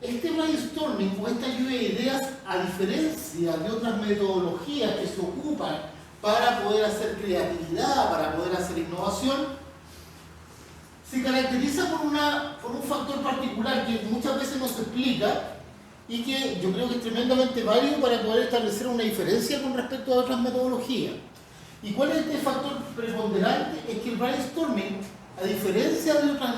este brainstorming o esta lluvia de ideas, a diferencia de otras metodologías que se ocupan para poder hacer creatividad, para poder hacer innovación, se caracteriza por un factor particular que muchas veces no se explica y que yo creo que es tremendamente válido para poder establecer una diferencia con respecto a otras metodologías. ¿Y cuál es este factor preponderante? Es que el brainstorming, a diferencia de otras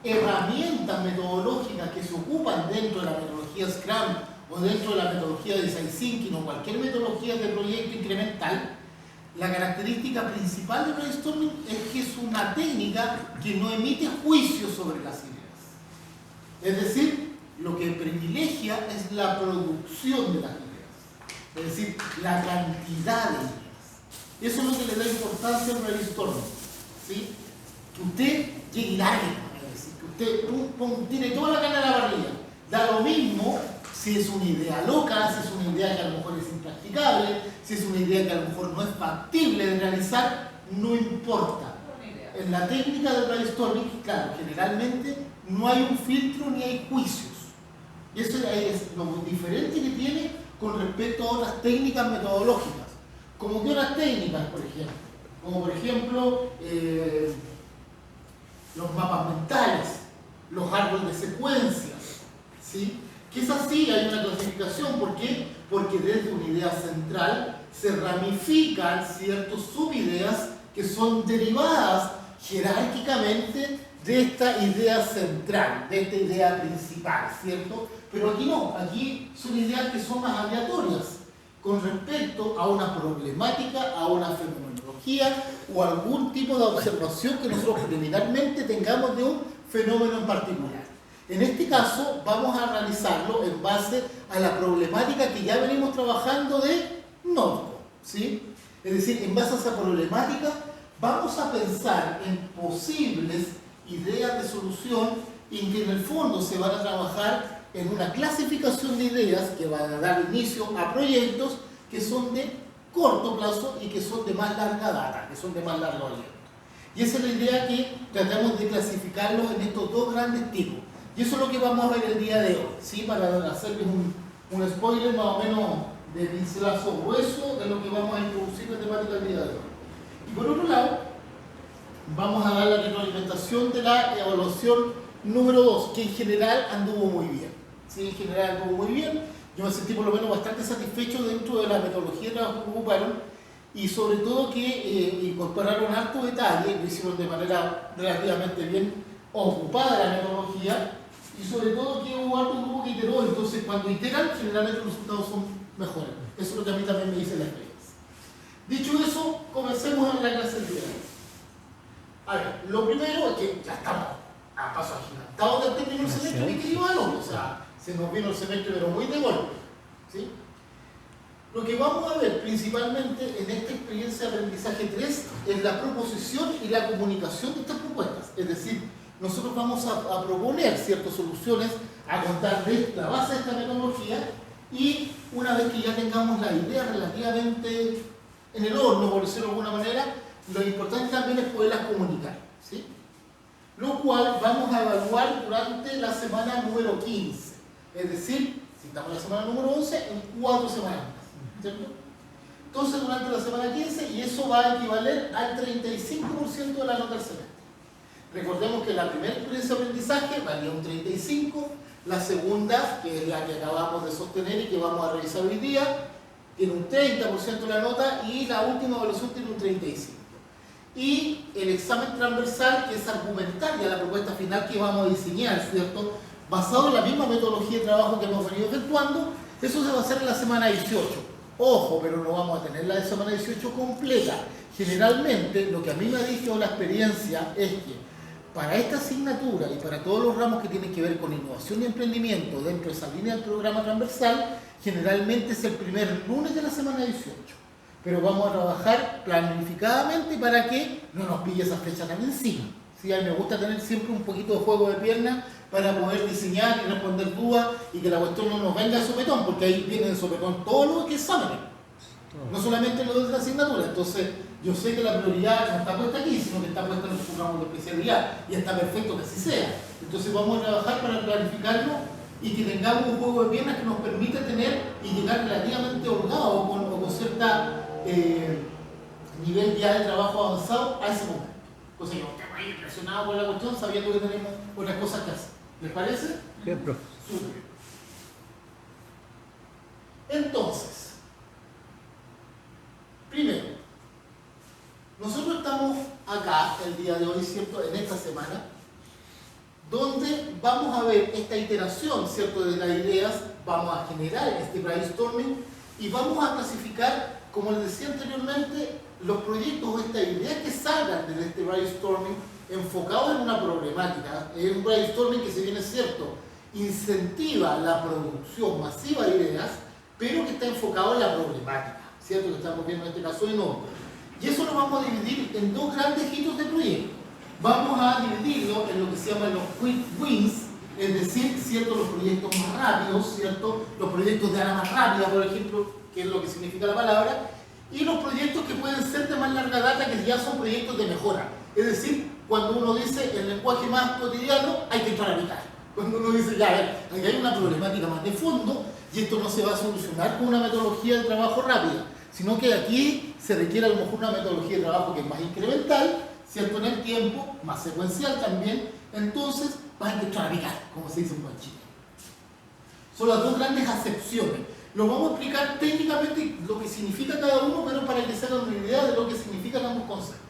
herramientas metodológicas que se ocupan dentro de la metodología Scrum o dentro de la metodología de Design Thinking o cualquier metodología de proyecto incremental, la característica principal del brainstorming es que es una técnica que no emite juicios sobre las ideas. Es decir, lo que privilegia es la producción de las ideas, es decir, la cantidad de ideas. Eso es lo que le da importancia al brainstorming, ¿sí? Que usted llegue y largue, es decir, que usted tiene toda la carne a la parrilla. Da lo mismo si es una idea loca, si es una idea que a lo mejor es impracticable, si es una idea que a lo mejor no es factible de realizar, no importa. En la técnica del brainstorming, claro, generalmente no hay un filtro ni hay juicios. Y eso es lo diferente que tiene con respecto a otras técnicas metodológicas. Como que otras técnicas, por ejemplo. Como por ejemplo, los mapas mentales, los árboles de secuencias, ¿sí? Que es así, hay una clasificación. ¿Por qué? Porque desde una idea central se ramifican ciertas subideas que son derivadas jerárquicamente de esta idea central, de esta idea principal, ¿cierto? Pero aquí no, aquí son ideas que son más aleatorias con respecto a una problemática, a una fenomenología o algún tipo de observación que nosotros preliminarmente tengamos de un fenómeno en particular. En este caso vamos a realizarlo en base a la problemática que ya venimos trabajando de Notco, ¿sí? Es decir, en base a esa problemática vamos a pensar en posibles ideas de solución y que en el fondo se van a trabajar en una clasificación de ideas que van a dar inicio a proyectos que son de corto plazo y que son de más larga data, que son de más largo aliento. Y esa es la idea que tratamos de clasificarlos en estos dos grandes tipos. Y eso es lo que vamos a ver el día de hoy, ¿sí? Para hacerles un spoiler más o menos de pincelazo grueso de lo que vamos a introducir en temática el día de hoy. Y por otro lado, vamos a dar la retroalimentación de la evaluación número 2, que en general anduvo muy bien. ¿Sí? En general anduvo muy bien. Yo me sentí por lo menos bastante satisfecho dentro de la metodología de trabajo que ocuparon y sobre todo que incorporaron harto detalle, lo hicieron de manera relativamente bien ocupada la metodología y sobre todo que hubo harto grupo que iteró, entonces cuando iteran generalmente los resultados son mejores. Eso es lo que a mí también me dice la experiencia. Dicho eso, comencemos en la clase del día de hoy. A ver, lo primero es que ya estamos a paso agigantado del término del semestre, mi querido alumno, o sea, se nos vino el semestre pero muy de golpe, ¿sí? Lo que vamos a ver principalmente en esta experiencia de aprendizaje 3 es la proposición y la comunicación de estas propuestas, es decir, nosotros vamos a proponer ciertas soluciones, a contar de la base de esta metodología y una vez que ya tengamos la idea relativamente en el horno, por decirlo de alguna manera, lo importante también es poderlas comunicar, ¿sí? Lo cual vamos a evaluar durante la semana número 15. Es decir, si estamos en la semana número 11, en 4 semanas más, ¿cierto? Entonces, durante la semana 15, y eso va a equivaler al 35% de la nota del semestre. Recordemos que la primera experiencia de aprendizaje valía un 35%, la segunda, que es la que acabamos de sostener y que vamos a revisar hoy día, tiene un 30% de la nota y la última evaluación tiene un 35%. Y el examen transversal, que es argumentar ya la propuesta final que vamos a diseñar, ¿cierto? Basado en la misma metodología de trabajo que hemos venido efectuando, eso se va a hacer en la semana 18. Ojo, pero no vamos a tener la de semana 18 completa. Generalmente, lo que a mí me ha dicho la experiencia es que para esta asignatura y para todos los ramos que tienen que ver con innovación y emprendimiento dentro de esa línea del programa transversal, generalmente es el primer lunes de la semana 18. Pero vamos a trabajar planificadamente para que no nos pille esa fecha tan encima. ¿Sí? A mí me gusta tener siempre un poquito de juego de pierna para poder diseñar y responder dudas y que la cuestión no nos venga de sopetón, porque ahí viene de sopetón todo lo que exámenes, no solamente lo de la asignatura. Entonces, yo sé que la prioridad no está puesta aquí, sino que está puesta en los programas de especialidad y está perfecto que así sea. Entonces, vamos a trabajar para planificarlo y que tengamos un juego de piernas que nos permita tener y llegar relativamente holgado o con cierta nivel ya de trabajo avanzado a ese momento. Cosa que no estemos ahí impresionados con la cuestión sabiendo que tenemos otras cosas que hacer. ¿Les parece? Sí, profe. Súper. Entonces, primero, nosotros estamos acá el día de hoy, ¿cierto? En esta semana, donde vamos a ver esta iteración, ¿cierto? De las ideas, vamos a generar este brainstorming y vamos a clasificar, como les decía anteriormente, los proyectos o estas ideas que salgan de este brainstorming enfocados en una problemática. Es un brainstorming que, si bien es cierto, incentiva la producción masiva de ideas, pero que está enfocado en la problemática, ¿cierto? Que estamos viendo en este caso de nuevo. Y eso lo vamos a dividir en dos grandes hitos de proyecto. Vamos a dividirlo en lo que se llama los quick wins, es decir, ¿cierto? Los proyectos más rápidos, ¿cierto? Los proyectos de ala más rápida, por ejemplo, que es lo que significa la palabra, y los proyectos que pueden ser de más larga data, que ya son proyectos de mejora. Es decir, cuando uno dice el lenguaje más cotidiano, hay que entrar a picar. Cuando uno dice, ya, a ver, aquí hay una problemática más de fondo, y esto no se va a solucionar con una metodología de trabajo rápida, sino que aquí se requiere a lo mejor una metodología de trabajo que es más incremental, ¿cierto? En el tiempo, más secuencial también, entonces vas a entrar a picar, como se dice en buen chile. Son las dos grandes acepciones. Lo vamos a explicar técnicamente lo que significa cada uno, pero para que se hagan una idea de lo que significan ambos conceptos.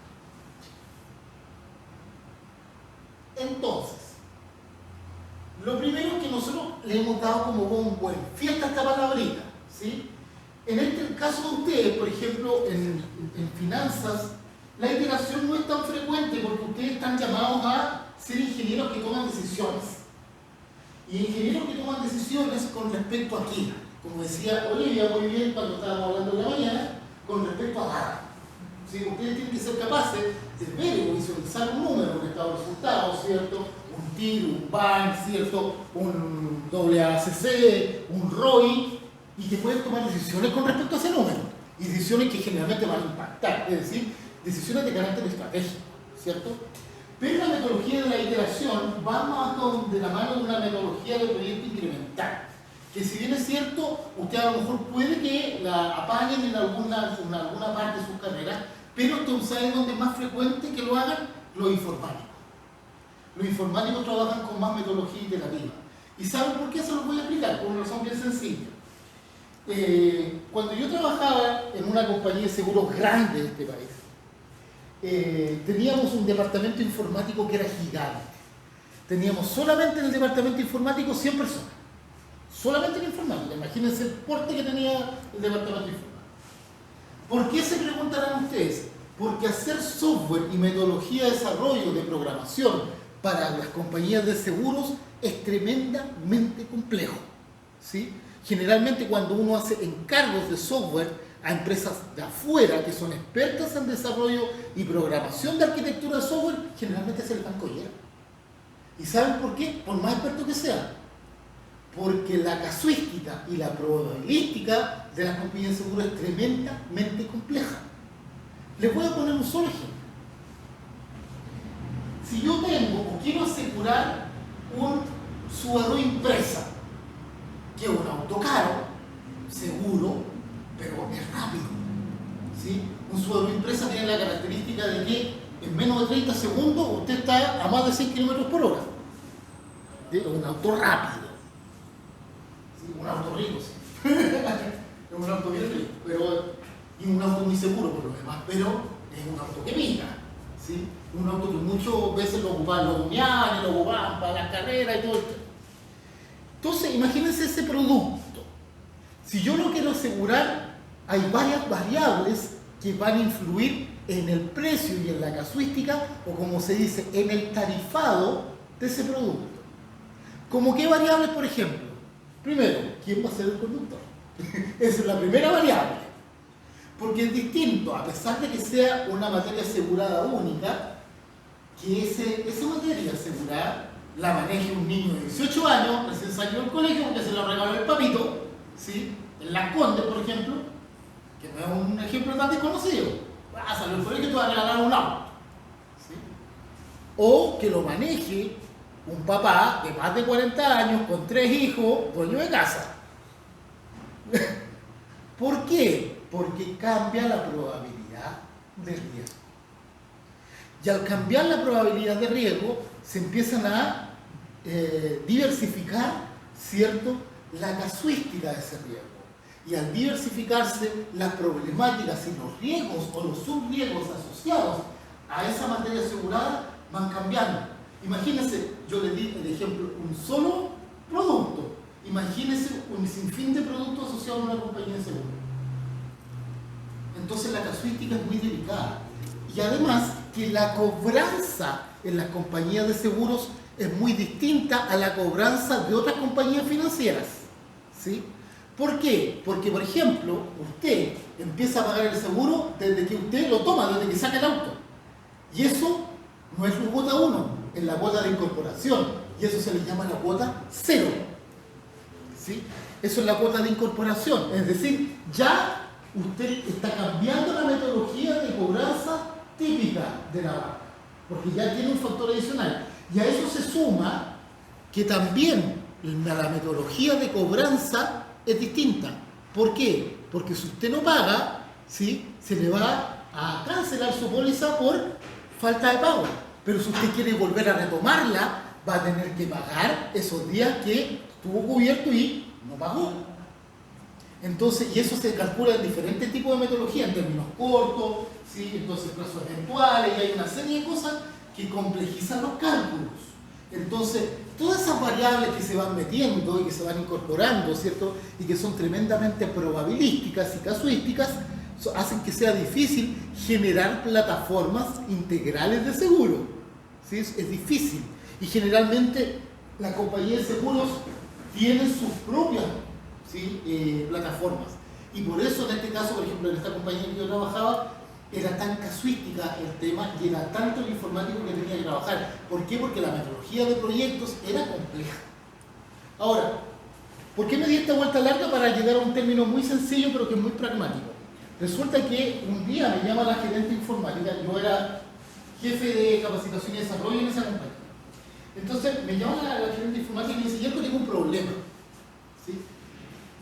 Entonces, lo primero que nosotros le hemos dado como bombo en fiesta esta palabrita, ¿sí? En este caso de ustedes, por ejemplo, en finanzas, la iteración no es tan frecuente porque ustedes están llamados a ser ingenieros que toman decisiones. Y ingenieros que toman decisiones con respecto a qué. Como decía Olivia muy bien cuando estábamos hablando en la mañana, con respecto a data. ¿Sí? Ustedes tienen que ser capaces de ver o visualizar un número, un estado de resultados, ¿cierto? Un TIR, un PAN, ¿cierto? Un WACC, un ROI, y que pueden tomar decisiones con respecto a ese número. Y decisiones que generalmente van a impactar, es decir, decisiones de carácter estratégico, ¿cierto? Pero la metodología de la iteración va más de la mano de una metodología de proyecto incremental. Que si bien es cierto, usted a lo mejor puede que la apañen en alguna parte de sus carreras, pero entonces ¿saben dónde es más frecuente que lo hagan? Los informáticos. Los informáticos trabajan con más metodología iterativa. ¿Y saben por qué? Se los voy a explicar, por una razón bien sencilla. Cuando yo trabajaba en una compañía de seguros grande de este país, teníamos un departamento informático que era gigante. Teníamos solamente en el departamento informático 100 personas. Solamente en informática. Imagínense el porte que tenía el departamento informático. ¿Por qué se preguntarán ustedes? Porque hacer software y metodología de desarrollo de programación para las compañías de seguros es tremendamente complejo, ¿sí? Generalmente cuando uno hace encargos de software a empresas de afuera que son expertas en desarrollo y programación de arquitectura de software, generalmente se les dan collera. ¿Y saben por qué? Por más experto que sea. Porque la casuística y la probabilística de las compañías de seguros es tremendamente compleja. Les voy a poner un solo ejemplo. Si yo tengo o quiero asegurar un Subaru Impreza, que es un auto caro, seguro, pero es rápido, ¿sí? Un Subaru Impreza tiene la característica de que en menos de 30 segundos usted está a más de 6 km por hora. ¿Sí? Es un auto rápido. ¿Sí? Un auto rico, sí. Es un auto bien rico, y un auto muy seguro por lo demás, pero es un auto que pica, ¿sí? Un auto que muchas veces lo ocupan los uniones, lo ocupan para las carreras y todo esto. Entonces, imagínense ese producto. Si yo lo quiero asegurar, hay varias variables que van a influir en el precio y en la casuística, o como se dice, en el tarifado de ese producto. ¿Como qué variables, por ejemplo? Primero, ¿quién va a ser el conductor? Esa es la primera variable. Porque es distinto, a pesar de que sea una materia asegurada única, que esa materia asegurada la maneje un niño de 18 años, recién salió del colegio porque se lo regaló el papito, ¿sí? En Las Condes, por ejemplo, que no es un ejemplo tan desconocido. Salió del colegio y te va a regalar un auto, ¿sí? O que lo maneje un papá de más de 40 años, con 3 hijos, dueño de casa. ¿Por qué? Porque cambia la probabilidad de riesgo. Y al cambiar la probabilidad de riesgo, se empiezan a diversificar, ¿cierto?, la casuística de ese riesgo. Y al diversificarse, las problemáticas y los riesgos o los subriesgos asociados a esa materia asegurada van cambiando. Imagínense, yo le di el ejemplo, un solo producto. Imagínense un sinfín de productos asociados a una compañía de seguro. Entonces la casuística es muy delicada. Y además que la cobranza en las compañías de seguros es muy distinta a la cobranza de otras compañías financieras. ¿Sí? ¿Por qué? Porque, por ejemplo, usted empieza a pagar el seguro desde que usted lo toma, desde que saca el auto. Y eso no es la cuota 1, es la cuota de incorporación. Y eso se le llama la cuota 0. ¿Sí? Eso es la cuota de incorporación. Es decir, ya usted está cambiando la metodología de cobranza típica de la banca, porque ya tiene un factor adicional. Y a eso se suma que también la metodología de cobranza es distinta. ¿Por qué? Porque si usted no paga, ¿sí?, se le va a cancelar su póliza por falta de pago. Pero si usted quiere volver a retomarla, va a tener que pagar esos días que estuvo cubierto y no pagó. Entonces, y eso se calcula en diferentes tipos de metodología, en términos cortos, ¿sí?, entonces plazos eventuales, y hay una serie de cosas que complejizan los cálculos. Entonces, todas esas variables que se van metiendo y que se van incorporando, ¿cierto?, y que son tremendamente probabilísticas y casuísticas, hacen que sea difícil generar plataformas integrales de seguro. ¿Sí? Es difícil. Y generalmente la compañía de seguros tiene sus propias, ¿sí?, plataformas. Y por eso en este caso, por ejemplo, en esta compañía que yo trabajaba, era tan casuística el tema y era tanto el informático que tenía que trabajar. ¿Por qué? Porque la metodología de proyectos era compleja. Ahora, ¿por qué me di esta vuelta larga? Para llegar a un término muy sencillo pero que es muy pragmático. Resulta que un día me llama la gerente informática, yo era jefe de capacitación y desarrollo en esa compañía. Entonces me llama la gerente informática y me dice, yo tengo un problema. ¿Sí?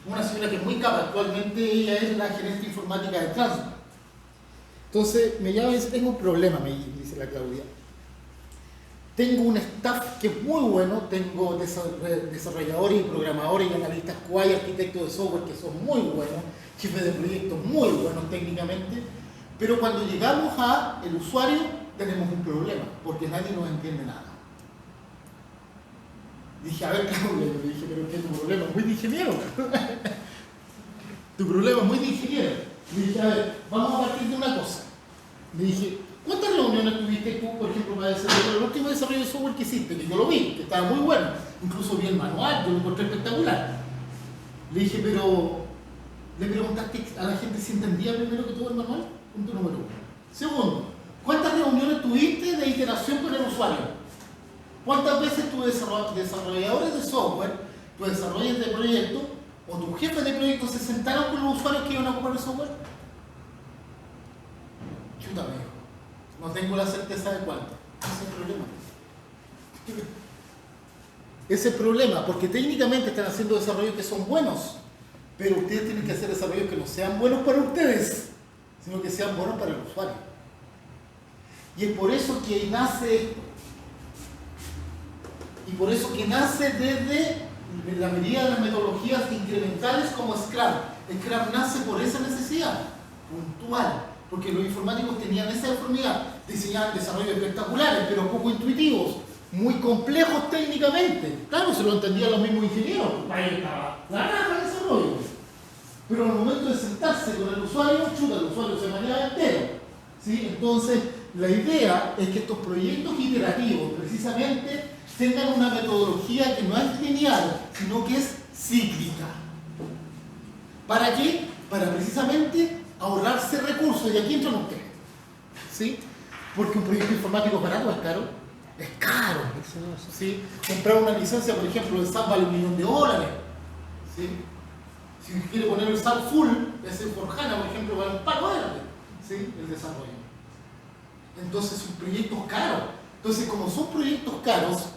Una señora que es muy capaz, actualmente ella es la gerente informática de Transma. Entonces me llama y dice, tengo un problema, me dice la Claudia. Tengo un staff que es muy bueno, tengo desarrolladores y programadores y analistas QA y arquitectos de software que son muy buenos, jefes de proyectos muy buenos técnicamente, pero cuando llegamos al usuario tenemos un problema, porque nadie nos entiende nada. Dije, a ver, Claudia, yo le dije, pero ¿qué es tu problema? Muy de ingeniero. Tu problema es muy de ingeniero. Le dije, a ver, vamos a partir de una cosa. Le dije, ¿cuántas reuniones tuviste tú, por ejemplo, para desarrollar el último desarrollo de software que hiciste? Que yo lo vi, que estaba muy bueno. Incluso vi el manual, yo lo encontré espectacular. Le dije, pero ¿le preguntaste a la gente si entendía primero que todo el manual? Punto número 1. Segundo, ¿cuántas reuniones tuviste de iteración con el usuario? ¿Cuántas veces tus desarrolladores de software, tus desarrolladores de proyectos o tus jefes de proyectos se sentaron con los usuarios que iban a ocupar el software? Chuta, me dijo. No tengo la certeza de cuánto. Ese es el problema. Ese es el problema, porque técnicamente están haciendo desarrollos que son buenos, pero ustedes tienen que hacer desarrollos que no sean buenos para ustedes, sino que sean buenos para el usuario. Y es por eso que nace esto. Y por eso que nace desde la medida de las metodologías incrementales como Scrum. Scrum nace por esa necesidad puntual, porque los informáticos tenían esa deformidad, diseñaban desarrollos espectaculares, pero poco intuitivos, muy complejos técnicamente. Claro, se lo entendían los mismos ingenieros, ahí estaba la raja del desarrollo. Pero al momento de sentarse con el usuario, chuta, el usuario se maneja entero. ¿Sí? Entonces, la idea es que estos proyectos iterativos, precisamente, tengan una metodología que no es lineal, sino que es cíclica. ¿Para qué? Para precisamente ahorrarse recursos, y aquí entran ustedes. ¿Sí? Porque un proyecto informático barato es caro. Es caro. ¿Sí? Comprar una licencia, por ejemplo, de SAP vale $1 millón. ¿Sí? Si quiere poner el SAP full, ese por HANA, por ejemplo, vale un par de dólares. ¿Sí? El desarrollo. Entonces, son proyectos caros. Entonces, como son proyectos caros,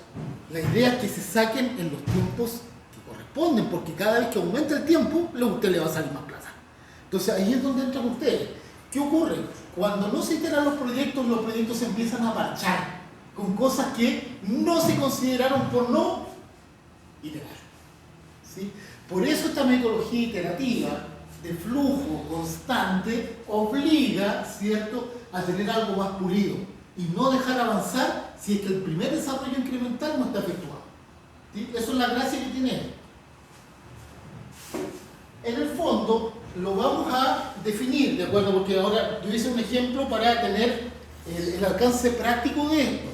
La idea es que se saquen en los tiempos que corresponden, porque cada vez que aumenta el tiempo, a usted le va a salir más plata. Entonces ahí es donde entran ustedes. ¿Qué ocurre? Cuando no se iteran los proyectos se empiezan a parchar con cosas que no se consideraron por no iterar. ¿Sí? Por eso esta metodología iterativa de flujo constante obliga, ¿cierto?, a tener algo más pulido y no dejar avanzar si es que el primer desarrollo incremental no está efectuado. ¿Sí? Eso es la gracia que tiene. En el fondo lo vamos a definir, ¿de acuerdo? Porque ahora yo hice un ejemplo para tener el alcance práctico de esto.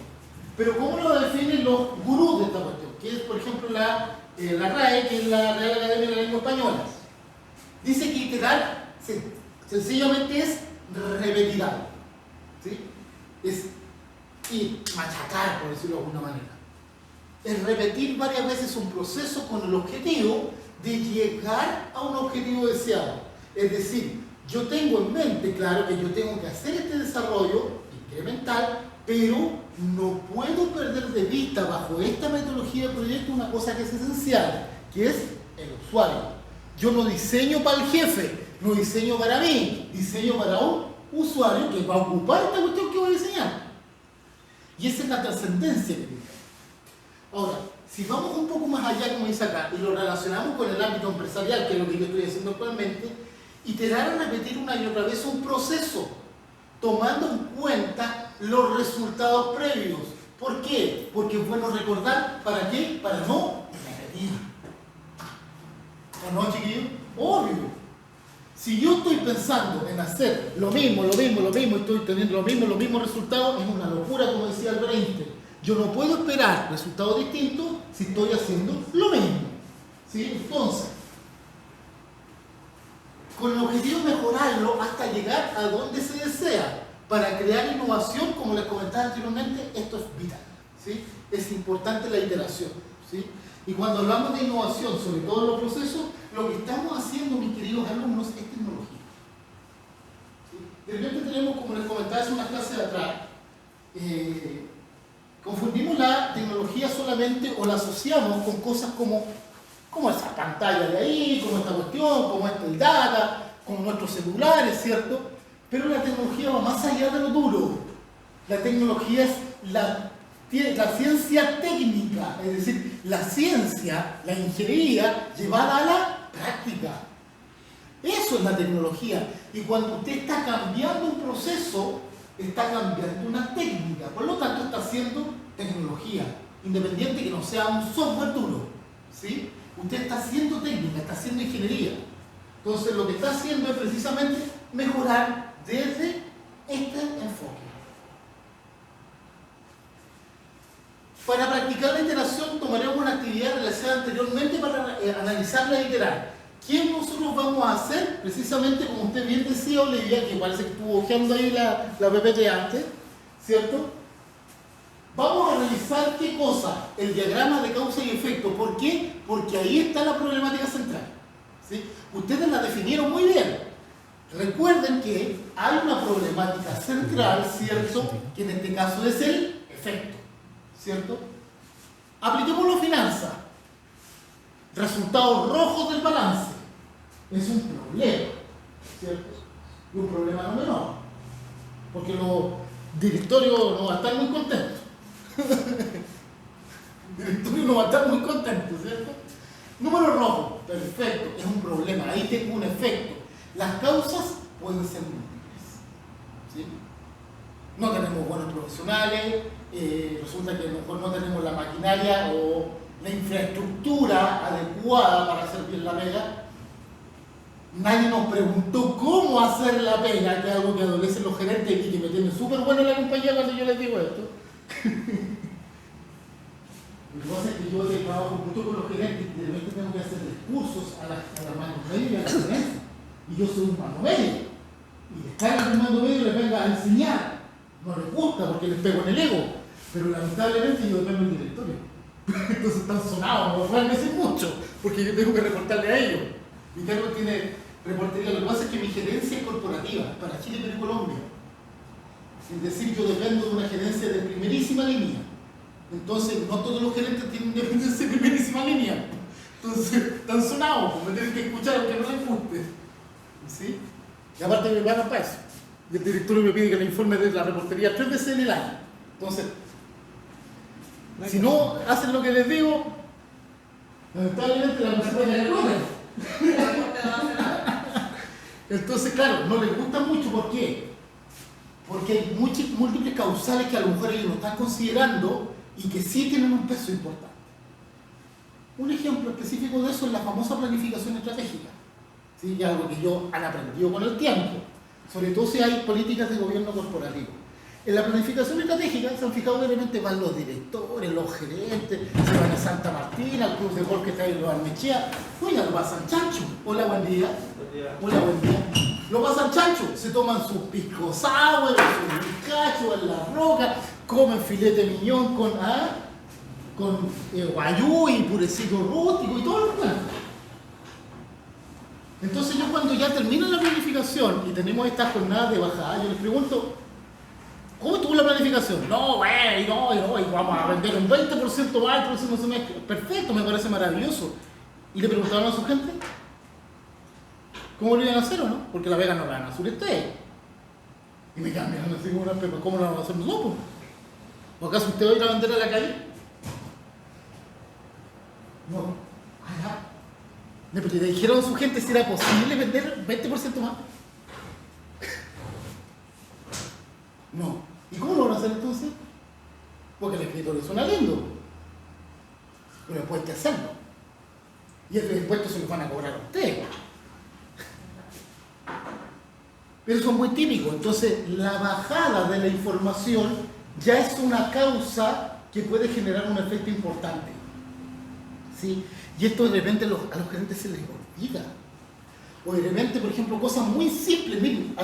Pero ¿cómo lo definen los gurús de esta cuestión? Que es, por ejemplo, la RAE, que es la Real Academia de la Lengua Española. Dice que iterar sencillamente es repetir algo. ¿Sí? Es ir, machacar, por decirlo de alguna manera. Es repetir varias veces un proceso con el objetivo de llegar a un objetivo deseado. Es decir, yo tengo en mente, claro, que yo tengo que hacer este desarrollo incremental, pero no puedo perder de vista bajo esta metodología de proyecto una cosa que es esencial, que es el usuario. Yo no diseño para el jefe, no diseño para mí, diseño para un usuario que va a ocupar esta cuestión que voy a diseñar. Y esa es la trascendencia que tiene. Ahora, si vamos un poco más allá, como dice acá, y lo relacionamos con el ámbito empresarial, que es lo que yo estoy haciendo actualmente, iterar y repetir una y otra vez un proceso, tomando en cuenta los resultados previos. ¿Por qué? Porque es bueno recordar, ¿para qué? Para no repetir. ¿O no, chiquillos? Obvio. Si yo estoy pensando en hacer lo mismo, estoy teniendo los mismos resultados, es una locura, como decía Albert Einstein. Yo no puedo esperar resultados distintos si estoy haciendo lo mismo. ¿Sí? Entonces, con el objetivo de mejorarlo hasta llegar a donde se desea, para crear innovación, como les comentaba anteriormente, esto es vital. ¿Sí? Es importante la iteración. ¿Sí? Y cuando hablamos de innovación, sobre todo en los procesos, lo que estamos haciendo, mis queridos alumnos, es tecnología. ¿Sí? De repente tenemos, como les comentaba hace unas clases de atrás, confundimos la tecnología solamente o la asociamos con cosas como esa pantalla de ahí, como esta cuestión, como el data, como nuestros celulares, ¿cierto? Pero la tecnología va más allá de lo duro. La tecnología es la ciencia técnica, es decir, la ciencia, la ingeniería llevada a la práctica. Eso es la tecnología. Y cuando usted está cambiando un proceso, está cambiando una técnica. Por lo tanto, está haciendo tecnología, independiente que no sea un software duro. ¿Sí? Usted está haciendo técnica, está haciendo ingeniería. Entonces, lo que está haciendo es precisamente mejorar desde este enfoque. Para practicar la iteración tomaremos una actividad realizada anteriormente para analizarla e iterar. ¿Qué nosotros vamos a hacer? Precisamente como usted bien decía, Olivia, que parece que estuvo hojeando ahí la PPT antes, ¿cierto? Vamos a revisar ¿qué cosa? El diagrama de causa y efecto. ¿Por qué? Porque ahí está la problemática central. ¿Sí? Ustedes la definieron muy bien. Recuerden que hay una problemática central, ¿cierto? Que en este caso es el efecto. ¿Cierto? Apliquémoslo a finanzas. Resultados rojos del balance. Es un problema, ¿cierto? Y un problema no menor. Porque los directorios no van a estar muy contentos. El directorio no va a estar muy contento, ¿cierto? Número rojo, perfecto, es un problema. Ahí tengo un efecto. Las causas pueden ser múltiples. ¿Sí? No tenemos buenos profesionales. Resulta que a lo mejor no tenemos la maquinaria o la infraestructura adecuada para hacer bien la pega. Nadie nos preguntó cómo hacer la pega, que es algo que adolecen los gerentes y que me tienen súper bueno en la compañía cuando yo les digo esto. Lo que pasa es que yo trabajo mucho con los gerentes y de repente tengo que hacer cursos a la mano medio y a la gerencia. Y yo soy un mano medio. Y estar en el mando medio les venga a enseñar. No les gusta porque les pego en el ego. Pero lamentablemente yo dependo del directorio. Entonces están sonados, no me pueden decir mucho, porque yo tengo que reportarle a ellos. Mi cargo tiene reportería. Lo que pasa es que mi gerencia es corporativa, para Chile, Perú y Colombia. Es decir, yo dependo de una gerencia de primerísima línea. Entonces, no todos los gerentes tienen dependencia de primerísima línea. Entonces, están sonados, me tienen que escuchar aunque no les guste. ¿Sí? Y aparte me pagan para eso. Y el directorio me pide que le informe de la reportería 3 veces en el año. Entonces, si no hacen lo que les digo, lamentablemente la persona que le roben. Entonces, claro, no les gusta mucho. ¿Por qué? Porque hay múltiples causales que a lo mejor ellos no están considerando y que sí tienen un peso importante. Un ejemplo específico de eso es la famosa planificación estratégica. ¿Sí? Que es algo que ellos han aprendido con el tiempo, sobre todo si hay políticas de gobierno corporativo. En la planificación estratégica se han fijado que realmente van los directores, los gerentes, se van a Santa Martina, al club de golf que está en los Armechea. Oiga, lo pasan chancho. Hola, buen día. Hola, buen día. Lo pasan chancho. Se toman sus pisco sour, sus bizcachos en la roca, comen filete miñón con guayú y purecito rústico y todo lo demás. Entonces yo cuando ya termino la planificación y tenemos estas jornadas de bajada, yo les pregunto, ¿cómo estuvo la planificación? No, güey, no, y vamos a vender un 20% más el próximo semestre. Perfecto, me parece maravilloso. ¿Y le preguntaron a su gente? ¿Cómo lo iban a hacer o no? Porque la Vega no la van a hacer ustedes. Y me cambian así como una pepa, ¿cómo la vamos a hacer nosotros? ¿O acaso usted va a ir a vender a la calle? No. Ajá. ¿Le dijeron a su gente si era posible vender 20% más? No. ¿Y cómo lo van a hacer entonces? Porque el escritorio suena lindo. Pero después hay que hacerlo. Y esos impuestos se los van a cobrar a ustedes. Pero eso es muy típico. Entonces, la bajada de la información ya es una causa que puede generar un efecto importante. ¿Sí? Y esto de repente a los gerentes se les olvida. O de repente, por ejemplo, cosas muy simples. Miren,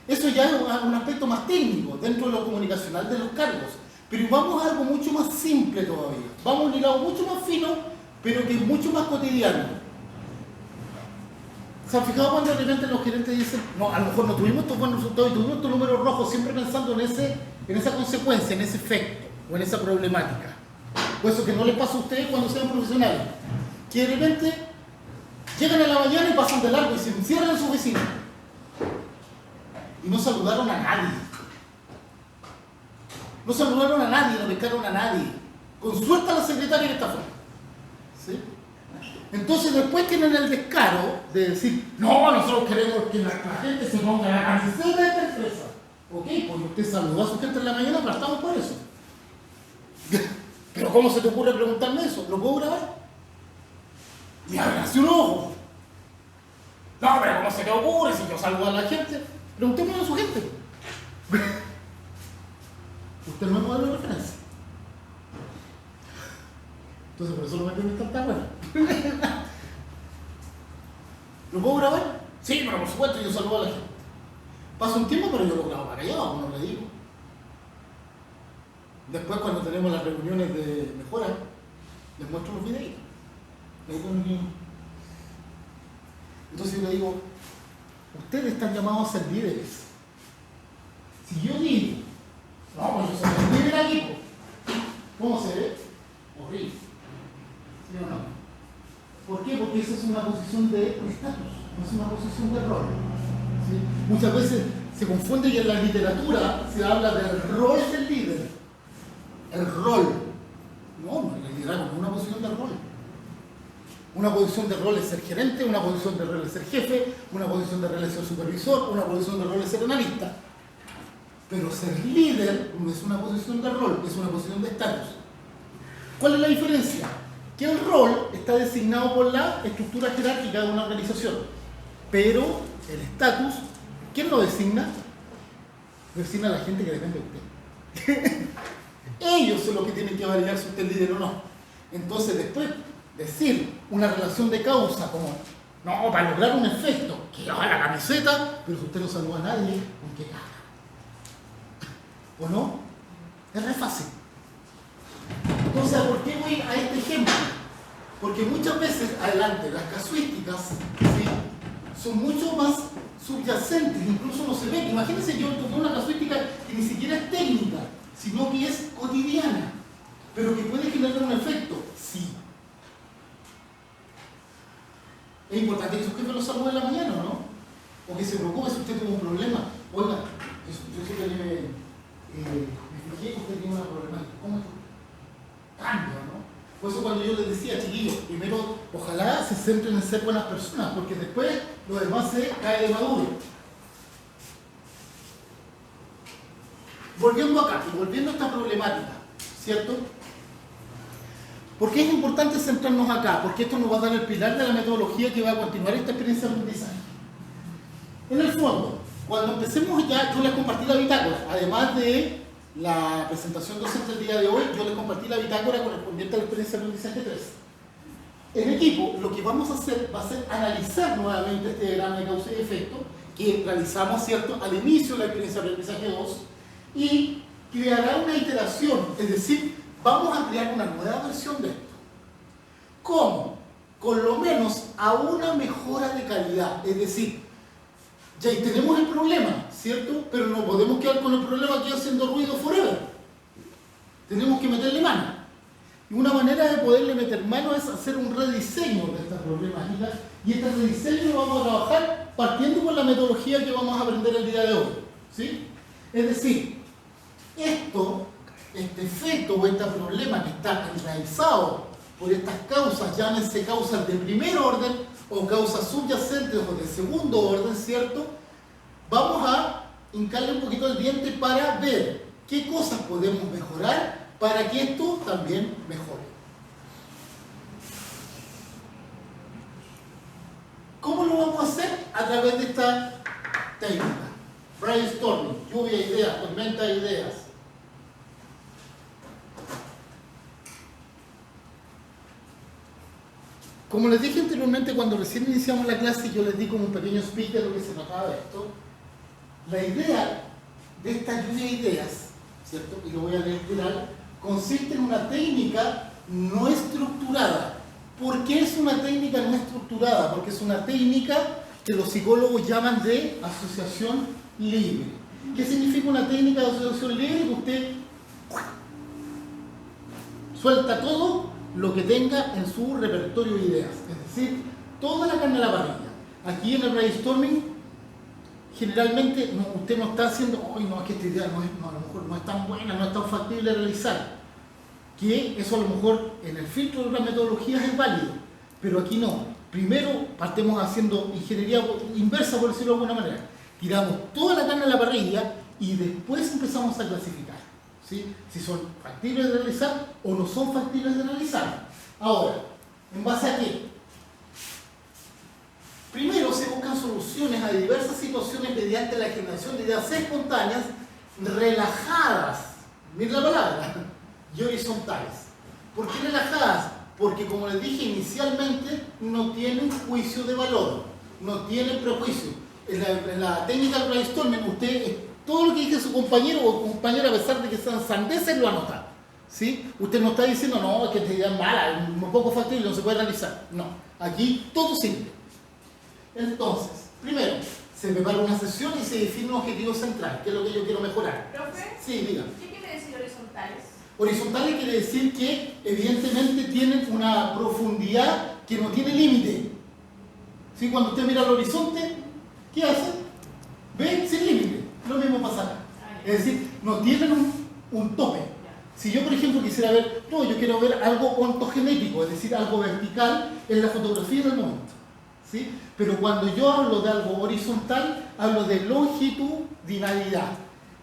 eso ya es un aspecto más técnico dentro de lo comunicacional de los cargos. Pero vamos a algo mucho más simple todavía. Vamos a un hilado mucho más fino, pero que es mucho más cotidiano. ¿Se han fijado cuando de repente los gerentes dicen, no, a lo mejor no tuvimos estos buenos resultados y tuvimos estos números rojos, siempre pensando en esa consecuencia, en ese efecto o en esa problemática? O eso que no les pasa a ustedes cuando sean profesionales, que de repente llegan a la mañana y pasan de largo y se encierran en su oficina y no saludaron a nadie. No saludaron a nadie, no pescaron a nadie. Con suerte a la secretaria que está afuera. ¿Sí? Entonces después tienen el descaro de decir, no, nosotros queremos que la gente se ponga la camiseta de esta empresa. Ok, pues usted saludó a su gente en la mañana, partamos por eso. Pero ¿cómo se te ocurre preguntarme eso? ¿Lo puedo grabar? Y ábrase un ojo. No, pero ¿cómo se te ocurre si yo saludo a la gente? Preguntémosle a su gente. Usted no es modelo de referencia. Entonces por eso lo meten en tanta buena. ¿Lo puedo grabar? Sí, pero por supuesto yo saludo a la gente. Pasa un tiempo, pero yo lo grabo para allá, no le digo. Después cuando tenemos las reuniones de mejora, les muestro los videitos. Entonces yo le digo, ustedes están llamados a ser líderes. Si yo digo, no, pues yo soy el líder aquí, ¿cómo se ve? Horrible. ¿Sí o no? ¿Por qué? Porque esa es una posición de estatus, no es una posición de rol. ¿Sí? Muchas veces se confunde y en la literatura se habla del rol del líder. El rol. No, el liderazgo no es una posición de rol. Una posición de rol es ser gerente, una posición de rol es ser jefe, una posición de rol es ser supervisor, una posición de rol es ser analista. Pero ser líder no es una posición de rol, es una posición de estatus. ¿Cuál es la diferencia? Que el rol está designado por la estructura jerárquica de una organización, pero el estatus, ¿quién lo designa? Lo designa la gente que depende de usted. Ellos son los que tienen que validar si usted es líder o no. Entonces después decir una relación de causa como, no, para lograr un efecto, que haga la camiseta, pero si usted no saluda a nadie, ¿con qué cara? ¿O no? Es re fácil. Entonces, ¿por qué voy a este ejemplo? Porque muchas veces, adelante, las casuísticas, ¿sí?, son mucho más subyacentes, incluso no se ven. Imagínense, yo toqué una casuística que ni siquiera es técnica, sino que es cotidiana. Pero que puede generar un efecto, sí. Es importante que su jefe lo salude en la mañana, ¿no? O que se preocupe si usted tuvo un problema. Oiga, yo sé que me fijé que usted tiene una problemática. ¿Cómo es? Cambia, ¿no? Por eso cuando yo les decía, chiquillos, primero, ojalá se centren en ser buenas personas, porque después lo demás se cae de maduro. Volviendo acá, y volviendo a esta problemática, ¿cierto? ¿Por qué es importante centrarnos acá? Porque esto nos va a dar el pilar de la metodología que va a continuar esta experiencia de aprendizaje. En el fondo, cuando empecemos ya, yo les compartí la bitácora, además de la presentación docente del día de hoy, yo les compartí la bitácora correspondiente a la experiencia de aprendizaje 3. En equipo, lo que vamos a hacer va a ser analizar nuevamente este diagrama de causa y efecto que realizamos, ¿cierto?, al inicio de la experiencia de aprendizaje 2 y creará una iteración, es decir, vamos a crear una nueva versión de esto. ¿Cómo? Con lo menos a una mejora de calidad, es decir, ya tenemos el problema, ¿cierto? Pero no podemos quedar con el problema aquí haciendo ruido forever. Tenemos que meterle mano. Y una manera de poderle meter mano es hacer un rediseño de esta problemática. Y este rediseño lo vamos a trabajar partiendo con la metodología que vamos a aprender el día de hoy, ¿sí? Es decir, este efecto o este problema que está enraizado por estas causas, llámense causas de primer orden o causas subyacentes o de segundo orden, ¿cierto? Vamos a hincarle un poquito el diente para ver qué cosas podemos mejorar para que esto también mejore. ¿Cómo lo vamos a hacer? A través de esta técnica. Brainstorming, lluvia de ideas, tormenta de ideas. Como les dije anteriormente, cuando recién iniciamos la clase, yo les di como un pequeño speech de lo que se trataba de esto. La idea de esta lluvia de ideas, ¿cierto? Y lo voy a leer literal, consiste en una técnica no estructurada. ¿Por qué es una técnica no estructurada? Porque es una técnica que los psicólogos llaman de asociación libre. ¿Qué significa una técnica de asociación libre? Que usted suelta todo lo que tenga en su repertorio de ideas, es decir, toda la carne a la parrilla. Aquí en el brainstorming, generalmente usted no está haciendo, ¡ay, no, es que esta idea a lo mejor no es tan buena, no es tan factible de realizar! Que eso a lo mejor en el filtro de las metodologías es válido, pero aquí no. Primero partimos haciendo ingeniería inversa, por decirlo de alguna manera. Tiramos toda la carne a la parrilla y después empezamos a clasificar, ¿sí? Si son factibles de realizar o no son factibles de realizar. Ahora, ¿en base a qué? Primero se buscan soluciones a diversas situaciones mediante la generación de ideas espontáneas, relajadas, miren la palabra, y horizontales. ¿Por qué relajadas? Porque, como les dije inicialmente, no tienen juicio de valor, no tienen prejuicio. En la técnica del brainstorming, usted, todo lo que dice su compañero o compañera, a pesar de que sean sandeces, lo anota, ¿sí? Usted no está diciendo, no, es que esta idea es mala, es un poco factible, no se puede realizar. No, aquí todo simple. Entonces, primero, se prepara una sesión y se define un objetivo central, que es lo que yo quiero mejorar. ¿Profe? Sí, diga. ¿Qué quiere decir horizontales? Horizontales quiere decir que evidentemente tienen una profundidad que no tiene límite. ¿Sí? Cuando usted mira al horizonte, ¿qué hace? Ve sin límite. Lo mismo pasa acá. Es decir, no tienen un tope. Si yo, por ejemplo, quisiera ver, no, yo quiero ver algo ontogenético, es decir, algo vertical en la fotografía del momento, ¿sí? Pero cuando yo hablo de algo horizontal, hablo de longitudinalidad.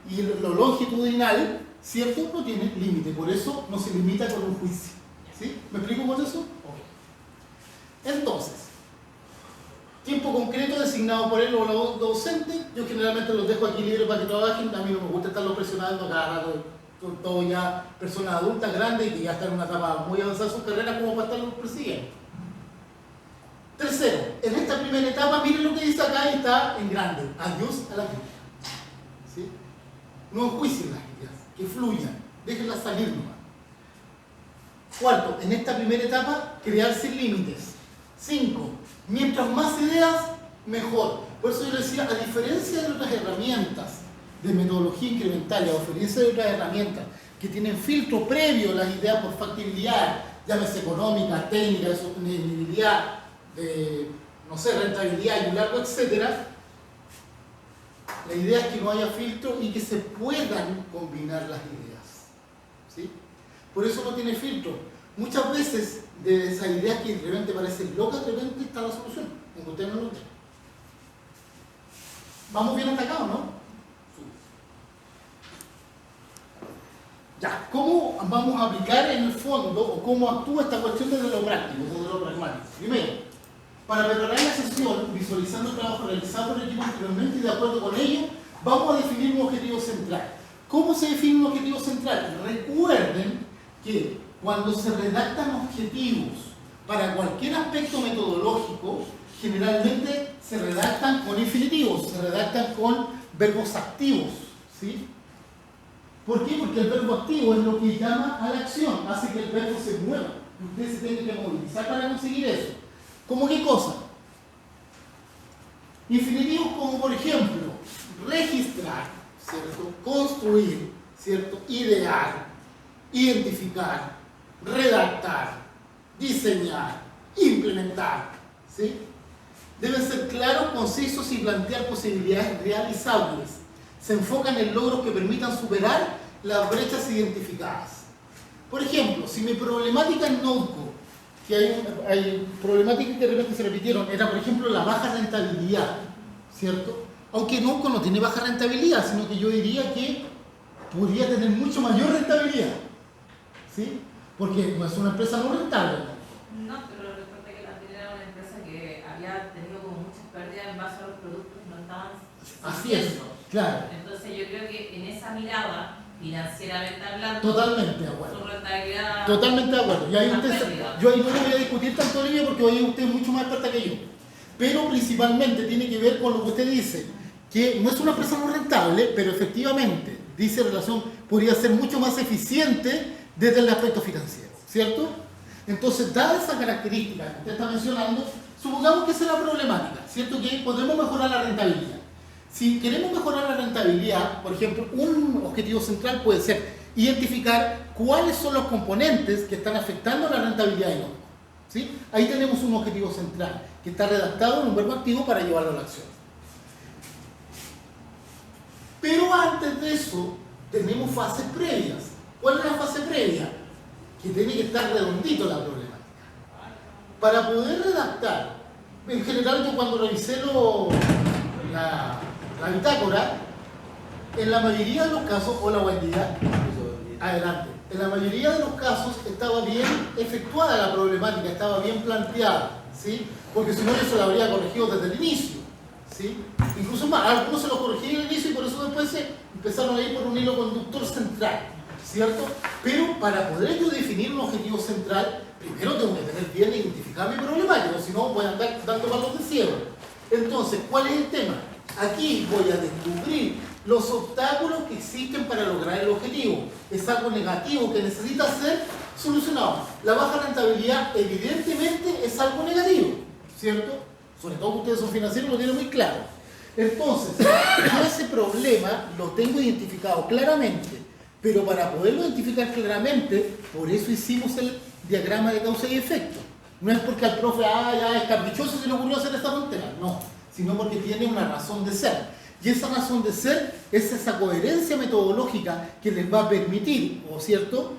Y lo longitudinal, ¿cierto?, no tiene límite, por eso no se limita con un juicio. ¿Sí? ¿Me explico con eso? Ok. Entonces, tiempo concreto designado por él o la docente, yo generalmente los dejo aquí libres para que trabajen, a mí no me gusta estarlos presionando cada rato, son todos ya personas adultas grandes y que ya están en una etapa muy avanzada de sus carreras como para estarlos persiguiendo. Tercero, en esta primera etapa, miren lo que dice acá y está en grande, adiós a la crítica. ¿Sí? No enjuicien las ideas, que fluyan, déjenlas salir nomás. Cuarto, en esta primera etapa, crear sin límites. 5. Mientras más ideas, mejor. Por eso yo decía, a diferencia de otras herramientas de metodología incremental, a diferencia de otras herramientas que tienen filtro previo a las ideas por factibilidad, llámese económica, técnica, de sostenibilidad, no sé, rentabilidad y un largo etcétera. La idea es que no haya filtro y que se puedan combinar las ideas, ¿sí? Por eso no tiene filtro. Muchas veces de esas ideas que de repente parecen locas, de repente está la solución, aunque usted no lo crea. ¿Vamos bien hasta acá o no? Ya, ¿cómo vamos a aplicar en el fondo o cómo actúa esta cuestión desde lo práctico, desde lo pragmático? Primero, para preparar la sesión, visualizando el trabajo realizado por el equipo anteriormente y de acuerdo con ello, vamos a definir un objetivo central. ¿Cómo se define un objetivo central? Recuerden que cuando se redactan objetivos para cualquier aspecto metodológico, generalmente se redactan con infinitivos, se redactan con verbos activos, ¿sí? ¿Por qué? Porque el verbo activo es lo que llama a la acción, hace que el verbo se mueva. Usted se tiene que movilizar para conseguir eso. ¿Cómo qué cosa? Infinitivos como, por ejemplo, registrar, ¿cierto? Construir, ¿cierto? Idear, identificar, redactar, diseñar, implementar, ¿sí? Deben ser claros, concisos y plantear posibilidades realizables. Se enfocan en logros que permitan superar las brechas identificadas. Por ejemplo, si mi problemática en Notco, que hay problemáticas que de repente se repitieron, era por ejemplo la baja rentabilidad, ¿cierto? Aunque Notco no tiene baja rentabilidad, sino que yo diría que podría tener mucho mayor rentabilidad, ¿sí? Porque no es una empresa no rentable. No, pero recuerda que también era una empresa que había tenido como muchas pérdidas en base a los productos que no estaban Así es, claro. Entonces yo creo que en esa mirada, financieramente hablando, Totalmente de acuerdo. su rentabilidad... Totalmente de acuerdo. Y ahí yo ahí no le voy a discutir tanto, Olivia, porque hoy usted es mucho más experta que yo. Pero principalmente tiene que ver con lo que usted dice, que no es una empresa no rentable, pero efectivamente, dice relación, podría ser mucho más eficiente desde el aspecto financiero, ¿cierto? Entonces, dada esa característica que usted está mencionando, supongamos que esa es la problemática, ¿cierto? Que podemos mejorar la rentabilidad. Si queremos mejorar la rentabilidad, por ejemplo, un objetivo central puede ser identificar cuáles son los componentes que están afectando la rentabilidad del Notco, ¿sí? Ahí tenemos un objetivo central que está redactado en un verbo activo para llevarlo a la acción. Pero antes de eso, tenemos fases previas. ¿Cuál es la fase previa? Que tiene que estar redondito la problemática. Para poder redactar, en general yo cuando revisé la bitácora, en la mayoría de los casos, hola buen día, adelante, en la mayoría de los casos estaba bien efectuada la problemática, estaba bien planteada, ¿sí? Porque si no yo se la habría corregido desde el inicio, ¿sí? Incluso más, algunos se los corregí en el inicio y por eso después se empezaron a ir por un hilo conductor central, ¿cierto? Pero para poder yo definir un objetivo central, primero tengo que tener bien identificada mi problemática, si no voy a andar dando palos de ciego. Entonces, ¿cuál es el tema? Aquí voy a descubrir los obstáculos que existen para lograr el objetivo. Es algo negativo que necesita ser solucionado. La baja rentabilidad evidentemente es algo negativo, ¿cierto? Sobre todo que ustedes son financieros, lo tienen muy claro. Entonces, yo ese problema lo tengo identificado claramente, pero para poderlo identificar claramente, por eso hicimos el diagrama de causa y efecto. No es porque al profe, ya es caprichoso se le ocurrió hacer esta tontera, no, sino porque tiene una razón de ser. Y esa razón de ser es esa coherencia metodológica que les va a permitir, ¿o cierto?,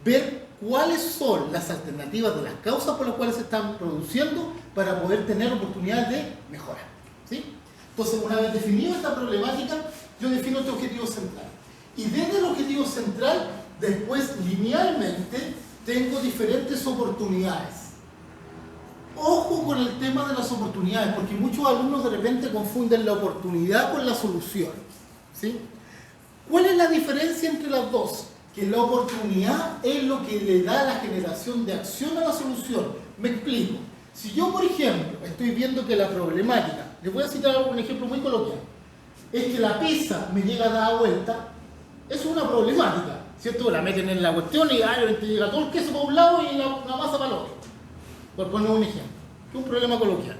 ver cuáles son las alternativas de las causas por las cuales se están produciendo para poder tener oportunidades de mejora, ¿sí? Entonces, una vez definido esta problemática, yo defino este objetivo central. Y desde el objetivo central, después linealmente, tengo diferentes oportunidades. Ojo con el tema de las oportunidades, porque muchos alumnos de repente confunden la oportunidad con la solución, ¿sí? ¿Cuál es la diferencia entre las dos? Que la oportunidad es lo que le da la generación de acción a la solución. Me explico. Si yo, por ejemplo, estoy viendo que la problemática, les voy a citar un ejemplo muy coloquial, es que la pizza me llega a dar vuelta, eso es una problemática, ¿cierto? La meten en la cuestión y te llega todo el queso para un lado y la masa para el otro. Por poner un ejemplo, que es un problema coloquial.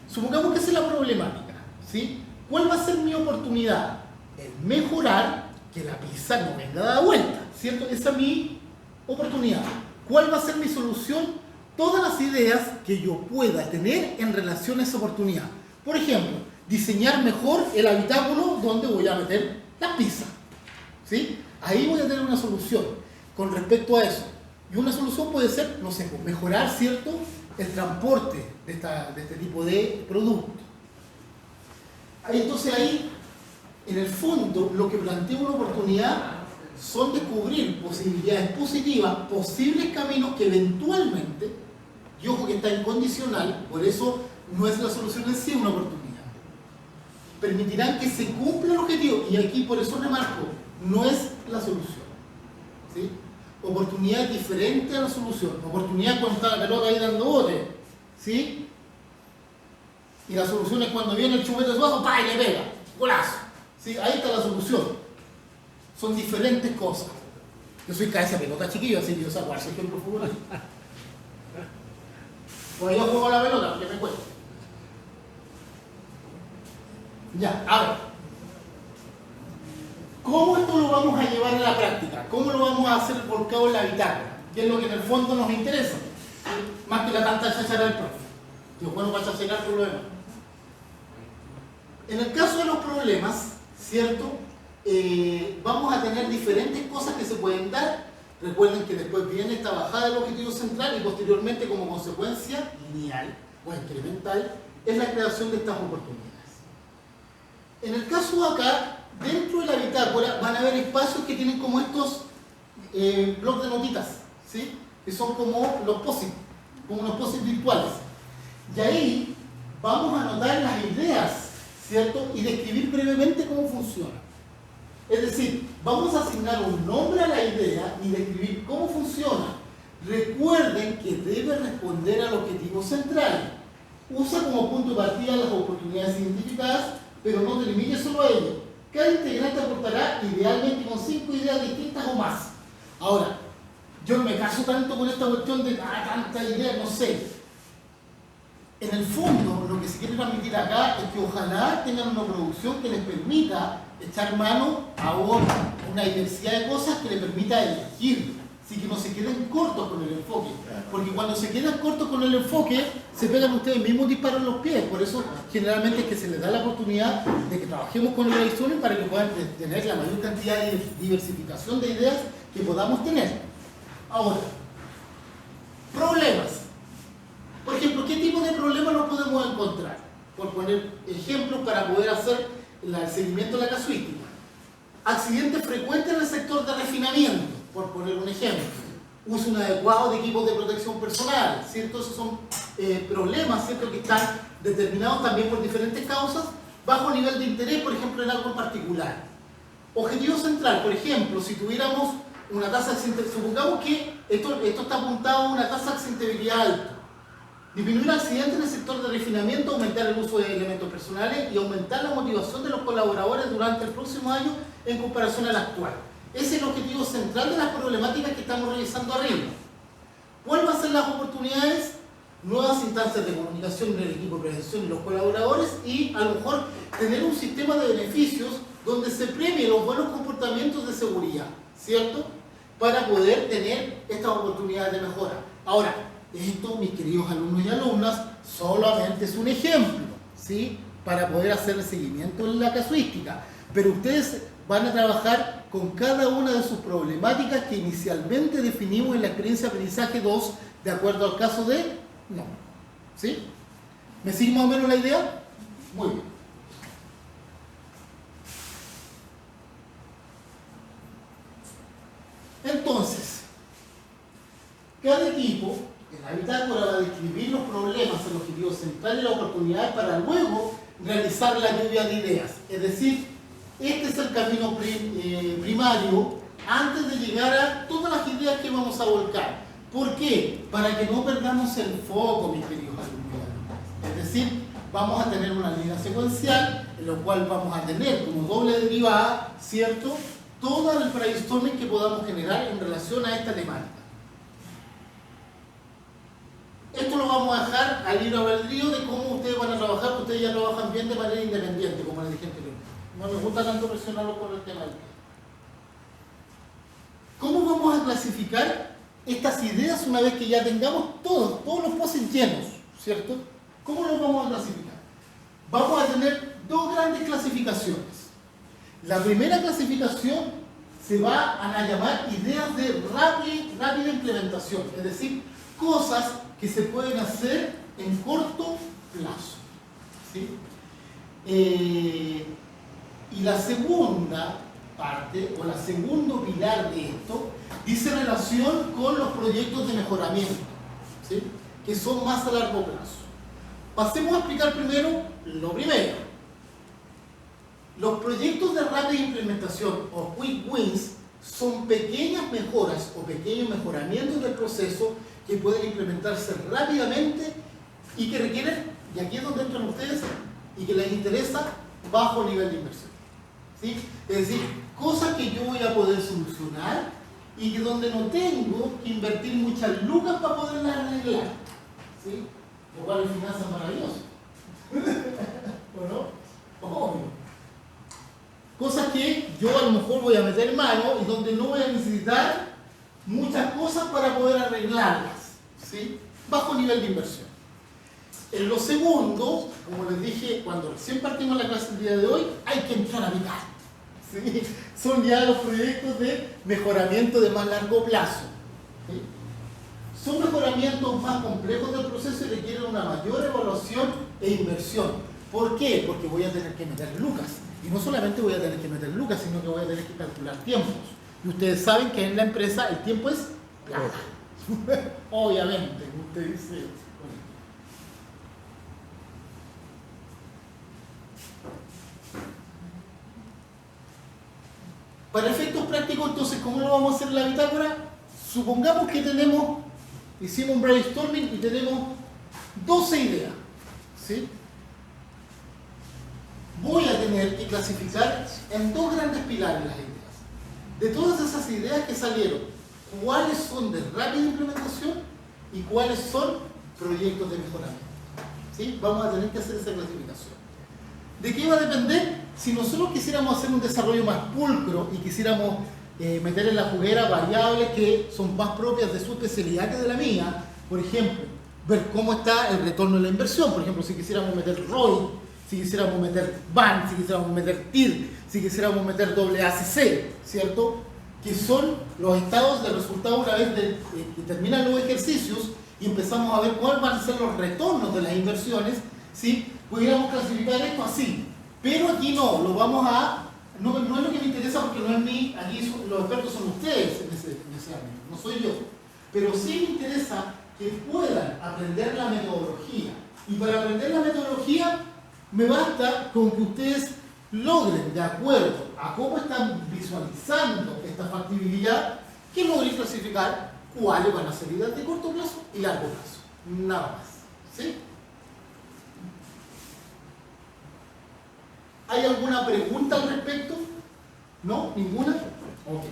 Supongamos que esa es la problemática, ¿sí? ¿Cuál va a ser mi oportunidad? El mejorar que la pizza no venga a dar vuelta, ¿cierto? Esa es mi oportunidad. ¿Cuál va a ser mi solución? Todas las ideas que yo pueda tener en relación a esa oportunidad. Por ejemplo, diseñar mejor el habitáculo donde voy a meter la pizza, ¿sí? Ahí voy a tener una solución con respecto a eso. Y una solución puede ser, no sé, pues mejorar, ¿cierto?, el transporte de este tipo de productos. Entonces ahí, en el fondo, lo que plantea una oportunidad son descubrir posibilidades positivas, posibles caminos que eventualmente, y ojo que está incondicional, por eso no es la solución en sí una oportunidad, permitirán que se cumpla el objetivo, y aquí por eso remarco, no es la solución, ¿sí? Oportunidad es diferente a la solución. Oportunidad es cuando está la pelota ahí dando bote, ¿sí? Y la solución es cuando viene el chupete suazo, ¡pa! Y le pega, golazo, ¿sí? Ahí está la solución. Son diferentes cosas. Yo soy cabeza de pelota chiquillo, así que yo saco ese ejemplo futbolista. Pues yo juego la pelota, porque me cuesta. Ya, a ver. ¿Cómo esto lo vamos a llevar a la práctica? ¿Cómo lo vamos a hacer volcado en la bitácora? Que es lo que en el fondo nos interesa. Más que la tanta chachara del profe. Que es bueno para chacharar por lo demás. En el caso de los problemas, ¿cierto? Vamos a tener diferentes cosas que se pueden dar. Recuerden que después viene esta bajada del objetivo central y posteriormente como consecuencia lineal o incremental es la creación de estas oportunidades. En el caso de acá, dentro de la bitácora van a haber espacios que tienen como estos blocs de notitas, ¿sí? Que son como los POSIT, como unos POSIT virtuales. Y ahí vamos a anotar las ideas, ¿cierto? Y describir brevemente cómo funciona. Es decir, vamos a asignar un nombre a la idea y describir cómo funciona. Recuerden que debe responder al objetivo central. Usa como punto de partida las oportunidades identificadas, pero no te limites solo a ello. Cada integrante aportará idealmente con 5 ideas distintas o más. Ahora, yo no me caso tanto con esta cuestión de tantas ideas, no sé. En el fondo, lo que se quiere transmitir acá es que ojalá tengan una producción que les permita echar mano a una diversidad de cosas que les permita elegir, así que no se queden cortos con el enfoque, porque cuando se quedan cortos con el enfoque se pegan ustedes mismos disparos en los pies. Por eso generalmente es que se les da la oportunidad de que trabajemos con el brainstorming para que puedan tener la mayor cantidad de diversificación de ideas que podamos tener. Ahora, problemas. Por ejemplo, ¿qué tipo de problemas nos podemos encontrar? Por poner ejemplos para poder hacer el seguimiento de la casuística. Accidentes frecuentes en el sector de refinamiento, por poner un ejemplo. Uso inadecuado de equipos de protección personal, ¿cierto? Esos son problemas, ¿cierto?, que están determinados también por diferentes causas, bajo nivel de interés, por ejemplo, en algo en particular. Objetivo central, por ejemplo, si tuviéramos una tasa de accidentabilidad, supongamos que esto está apuntado a una tasa de accidentabilidad alta. Disminuir accidentes en el sector de refinamiento, aumentar el uso de elementos personales y aumentar la motivación de los colaboradores durante el próximo año en comparación al actual. Ese es el objetivo central de las problemáticas que estamos revisando arriba. ¿Cuáles van a ser las oportunidades? Nuevas instancias de comunicación entre el equipo de prevención y los colaboradores y a lo mejor tener un sistema de beneficios donde se premie los buenos comportamientos de seguridad, ¿cierto? Para poder tener estas oportunidades de mejora. Ahora, esto, mis queridos alumnos y alumnas, solamente es un ejemplo, ¿sí?, para poder hacer el seguimiento en la casuística. Pero ustedes van a trabajar con cada una de sus problemáticas que inicialmente definimos en la experiencia de aprendizaje 2, de acuerdo al caso de no. ¿Sí? ¿Me sigue más o menos la idea? Muy bien. Entonces, cada equipo en la bitácora va a describir los problemas, el objetivo central y las oportunidades para luego realizar la lluvia de ideas. Es decir, este es el camino primario antes de llegar a todas las ideas que vamos a volcar. ¿Por qué? Para que no perdamos el foco, mis queridos alumnos. Es decir, vamos a tener una línea secuencial en la cual vamos a tener como doble derivada, ¿cierto?, todo el brainstorming que podamos generar en relación a esta temática. Esto lo vamos a dejar al libre albedrío de cómo ustedes van a trabajar, porque ustedes ya trabajan bien de manera independiente, como les dije anteriormente. No me gusta tanto presionarlos por el tema del tiempo. ¿Cómo clasificar estas ideas una vez que ya tengamos todos los POSIT llenos, ¿cierto? ¿Cómo los vamos a clasificar? Vamos a tener dos grandes clasificaciones. La primera clasificación se va a llamar ideas de rápida implementación, es decir, cosas que se pueden hacer en corto plazo, ¿sí? Y la segunda parte, o la segundo pilar de esto, dice relación con los proyectos de mejoramiento, ¿sí? Que son más a largo plazo. Pasemos a explicar primero lo primero. Los proyectos de rápida implementación o Quick Wins son pequeñas mejoras o pequeños mejoramientos del proceso que pueden implementarse rápidamente y que requieren, y aquí es donde entran ustedes, y que les interesa bajo nivel de inversión, ¿sí? Es decir, cosas que yo voy a poder solucionar y que donde no tengo que invertir muchas lucas para poderlas arreglar, ¿sí? Lo cual en finanzas es maravilloso. ¿O no? Obvio. Cosas que yo a lo mejor voy a meter mano y donde no voy a necesitar muchas cosas para poder arreglarlas, ¿sí? Bajo nivel de inversión. En lo segundo, como les dije cuando recién partimos la clase el día de hoy, hay que entrar a mitad, ¿sí? Son ya los proyectos de mejoramiento de más largo plazo, ¿sí? Son mejoramientos más complejos del proceso y requieren una mayor evaluación e inversión. ¿Por qué? Porque voy a tener que meter lucas. Y no solamente voy a tener que meter lucas, sino que voy a tener que calcular tiempos. Y ustedes saben que en la empresa el tiempo es plata. Obviamente, usted dice. Para efectos prácticos, entonces, ¿cómo lo vamos a hacer en la bitácora? Supongamos que hicimos un brainstorming y tenemos 12 ideas, ¿sí? Voy a tener que clasificar en dos grandes pilares las ideas. De todas esas ideas que salieron, ¿cuáles son de rápida implementación y cuáles son proyectos de mejoramiento? ¿Sí? Vamos a tener que hacer esa clasificación. ¿De qué va a depender? Si nosotros quisiéramos hacer un desarrollo más pulcro y quisiéramos meter en la juguera variables que son más propias de su especialidad que de la mía, por ejemplo, ver cómo está el retorno de la inversión, por ejemplo, si quisiéramos meter ROI, si quisiéramos meter BAN, si quisiéramos meter TIR, si quisiéramos meter ACC, ¿cierto? Que son los estados de resultado una vez que terminan los ejercicios y empezamos a ver cuáles van a ser los retornos de las inversiones, ¿sí? Pudiéramos clasificar esto así, pero aquí no, lo vamos a... No es lo que me interesa porque no es mí, aquí los expertos son ustedes en ese ámbito, no soy yo. Pero sí me interesa que puedan aprender la metodología. Y para aprender la metodología, me basta con que ustedes logren, de acuerdo a cómo están visualizando esta factibilidad, que logren clasificar cuáles van a ser ideas de corto plazo y largo plazo. Nada más. ¿Sí? ¿Hay alguna pregunta al respecto? ¿No? ¿Ninguna? Ok.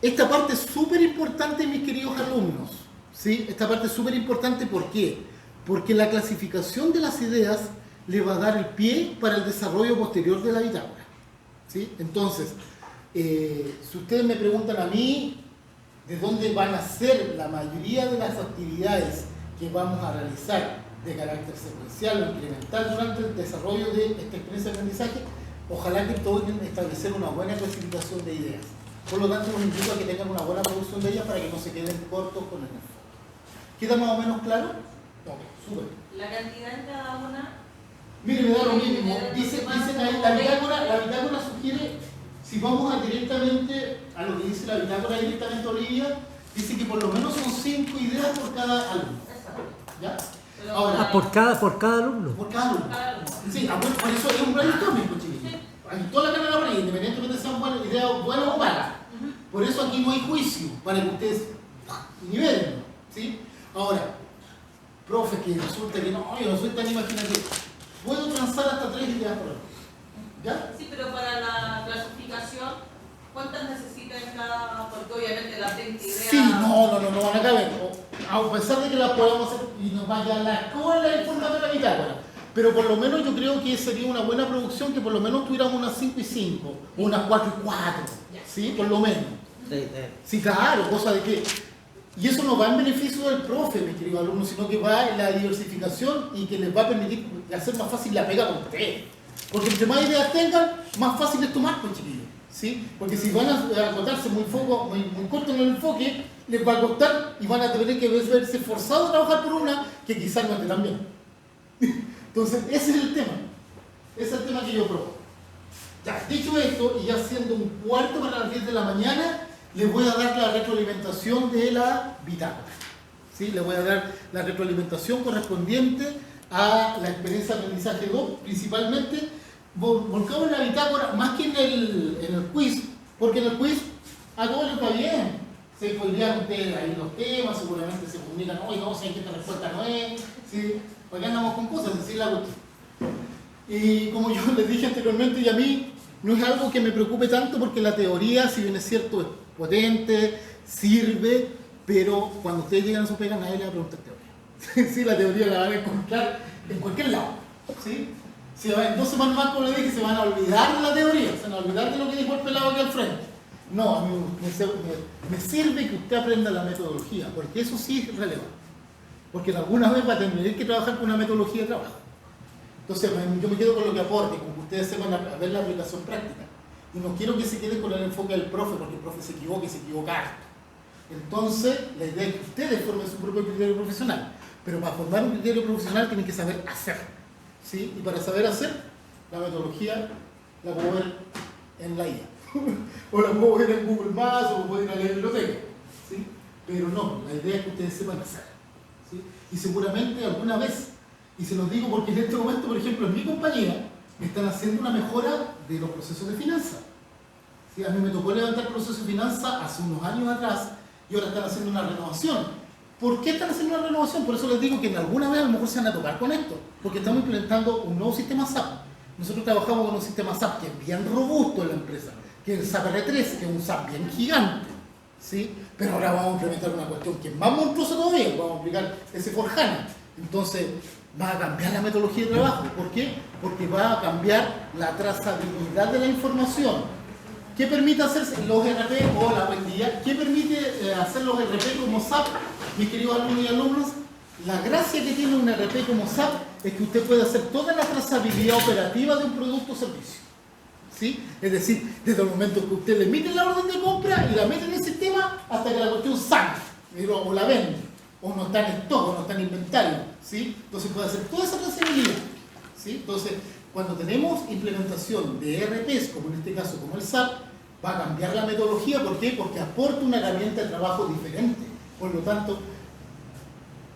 Esta parte es súper importante, mis queridos alumnos. ¿Sí? Esta parte es súper importante, ¿por qué? Porque la clasificación de las ideas le va a dar el pie para el desarrollo posterior de la bitácora. ¿Sí? Entonces, si ustedes me preguntan a mí de dónde van a ser la mayoría de las actividades que vamos a realizar de carácter secuencial o incremental durante el desarrollo de esta experiencia de aprendizaje, ojalá que todos establecer una buena clasificación de ideas. Por lo tanto, los invito a que tengan una buena producción de ellas para que no se queden cortos con el enfoque. ¿Queda más o menos claro? Ok, súper. La cantidad en cada una. Mire, me da lo mismo. Dicen ahí, la bitácora sugiere, si vamos directamente a lo que dice la bitácora directamente Olivia, dice que por lo menos son 5 ideas por cada alumno. ¿Ya? Ahora, por cada alumno. Por cada alumno. Sí, por eso es un brainstorming, pues, chiquillos. Aquí toda la carrera por ahí, independientemente de sean ideas buenas o malas. Por eso aquí no hay juicio, para que ustedes nivelen, ¿sí? Ahora, profe, que resulta que no, yo no soy tan imaginativo. Puedo transar hasta 3 ideas por alumno. ¿Ya? Sí, pero para la clasificación, ¿cuántas necesita en cada? Porque obviamente las 20 ideas... Sí, no van a caber. A pesar de que las podamos hacer y nos vaya la escuela en formato de la bitácora. Pero por lo menos yo creo que sería una buena producción que por lo menos tuviéramos unas 5 y 5, o unas 4 y 4, ¿sí? Por lo menos. Sí, claro, cosa de que... Y eso no va en beneficio del profe, mi querido alumno, sino que va en la diversificación y que les va a permitir hacer más fácil la pega con ustedes. Porque entre más ideas tengan, más fácil es tomar, pues, chiquillos. ¿Sí? Porque si van a acotarse muy corto en el enfoque, les va a costar y van a tener que verse forzados a trabajar por una que quizás no esté tan bien. Entonces, ese es el tema. Ese es el tema que yo propongo. Ya, dicho esto, y ya siendo 1:15 para las 10 de la mañana, les voy a dar la retroalimentación de la bitácora. ¿Sí? Les voy a dar la retroalimentación correspondiente a la experiencia de aprendizaje 2, principalmente volcado en la bitácora, más que en el quiz, porque en el quiz a todos les va bien. Se podrían ustedes ahí los temas, seguramente se comunican, oye, no sé qué esta respuesta no es, ¿sí? Porque andamos con cosas, así la cuestión. Y como yo les dije anteriormente, y a mí no es algo que me preocupe tanto porque la teoría, si bien es cierto, es potente, sirve, pero cuando ustedes llegan a su pega nadie le va a preguntar teoría. Sí, la teoría la van a encontrar en cualquier lado. ¿Sí? En 2 semanas más, como les dije, se van a olvidar de la teoría, se van a olvidar de lo que dijo el pelado aquí al frente. No, a mí me sirve que usted aprenda la metodología, porque eso sí es relevante. Porque en alguna vez va a tener que trabajar con una metodología de trabajo. Entonces, yo me quedo con lo que aporte, con que ustedes sepan ver la aplicación práctica. Y no quiero que se quede con el enfoque del profe, porque el profe se equivoca harto. Entonces, la idea es que ustedes formen su propio criterio profesional. Pero para formar un criterio profesional tienen que saber hacer. ¿Sí? Y para saber hacer, la metodología la puedo ver en la IA. O la puedo ver en Google Maps, o puedo ir a la biblioteca. ¿Sí? Pero no, la idea es que ustedes sepan hacer. ¿Sí? Y seguramente alguna vez, y se los digo porque en este momento, por ejemplo, en mi compañía, están haciendo una mejora de los procesos de finanzas. ¿Sí? A mí me tocó levantar procesos de finanzas hace unos años atrás y ahora están haciendo una renovación. ¿Por qué están haciendo una renovación? Por eso les digo que en alguna vez a lo mejor se van a tocar con esto, porque estamos implementando un nuevo sistema SAP. Nosotros trabajamos con un sistema SAP que es bien robusto en la empresa, que es el SAP R3, que es un SAP bien gigante. ¿Sí? Pero ahora vamos a implementar una cuestión que es más monstruosa todavía, vamos a aplicar ese S/4HANA. Entonces, va a cambiar la metodología de trabajo. ¿Por qué? Porque va a cambiar la trazabilidad de la información. ¿Qué permite hacer los RP? Hola, buen día. ¿Qué permite hacer los RP como SAP, mis queridos alumnos y alumnas? La gracia que tiene un RP como SAP es que usted puede hacer toda la trazabilidad operativa de un producto o servicio. ¿Sí? Es decir, desde el momento que usted le emite la orden de compra y la mete en el sistema hasta que la cuestión sale, o la vende, o no está en stock, o no está en inventario. ¿Sí? Entonces puede hacer toda esa trazabilidad. ¿Sí? Entonces, cuando tenemos implementación de ERPs, como en este caso como el SAP, va a cambiar la metodología. ¿Por qué? Porque aporta una herramienta de trabajo diferente. Por lo tanto,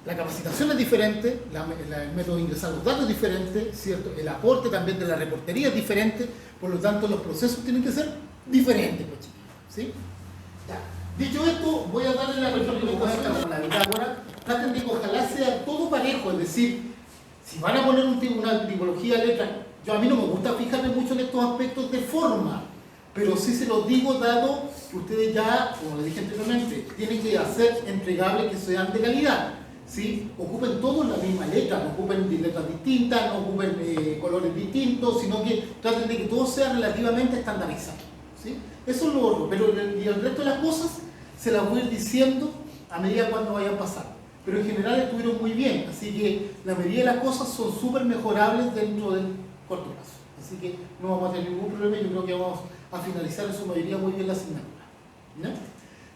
la capacitación es diferente, el método de ingresar los datos es diferente, ¿cierto? El aporte también de la reportería es diferente, por lo tanto los procesos tienen que ser diferentes, pues, chiquillos, ¿sí? Ya. Dicho esto, voy a darle la retroalimentación a la bitácora. Traten de que ojalá sea todo parejo, es decir, si van a poner una tipología de letra, a mí no me gusta fijarme mucho en estos aspectos de forma, pero sí se los digo dado que ustedes ya, como les dije anteriormente, tienen que hacer entregables que sean de calidad. ¿Sí? Ocupen todos la misma letra, no ocupen letras distintas, no ocupen colores distintos, sino que traten de que todo sea relativamente estandarizado. ¿Sí? Eso es lo otro, pero y el resto de las cosas se las voy a ir diciendo a medida cuando vayan pasando. Pero en general estuvieron muy bien, así que la mayoría de las cosas son súper mejorables dentro del corto plazo. Así que no vamos a tener ningún problema, yo creo que vamos a finalizar en su mayoría muy bien la asignatura. ¿No?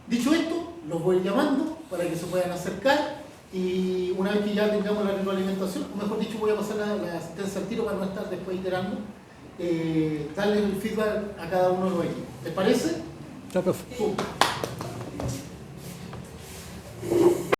Dicho esto, los voy llamando para que se puedan acercar. Y una vez que ya tengamos la retroalimentación, o mejor dicho, voy a pasar la asistencia al tiro para no estar después iterando, darle el feedback a cada uno de los equipos. ¿Les parece? Ya, profe. Súper.